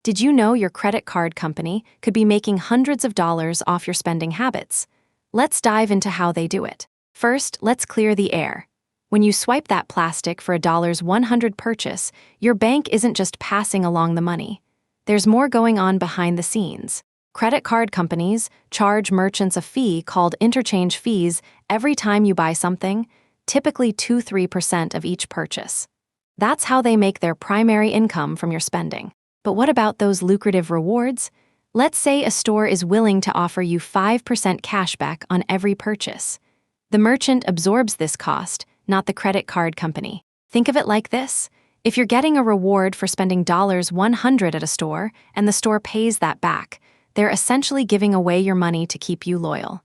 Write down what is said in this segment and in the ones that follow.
Did you know your credit card company could be making hundreds of dollars off your spending habits? Let's dive into how they do it. First, let's clear the air. When you swipe that plastic for a $100 purchase, your bank isn't just passing along the money. There's more going on behind the scenes. Credit card companies charge merchants a fee called interchange fees every time you buy something, typically 2–3% of each purchase. That's how they make their primary income from your spending. But what about those lucrative rewards? Let's say a store is willing to offer you 5% cashback on every purchase. The merchant absorbs this cost, not the credit card company. Think of it like this. If you're getting a reward for spending $100 at a store and the store pays that back, they're essentially giving away your money to keep you loyal.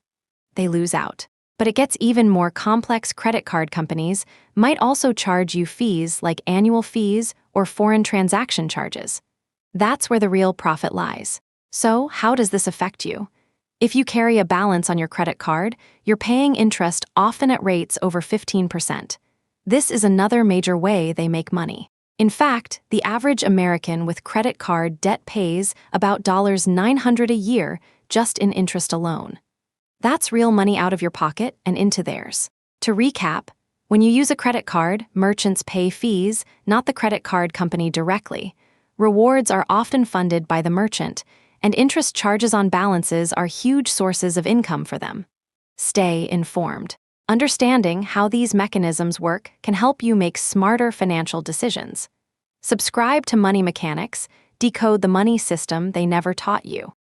They lose out. But it gets even more complex. Credit card companies might also charge you fees like annual fees or foreign transaction charges. That's where the real profit lies. So, how does this affect you? If you carry a balance on your credit card, you're paying interest often at rates over 15%. This is another major way they make money. In fact, the average American with credit card debt pays about $900 a year just in interest alone. That's real money out of your pocket and into theirs. To recap, when you use a credit card, merchants pay fees, not the credit card company directly. Rewards are often funded by the merchant, and interest charges on balances are huge sources of income for them. Stay informed. Understanding how these mechanisms work can help you make smarter financial decisions. Subscribe to Money Mechanics, decode the money system they never taught you.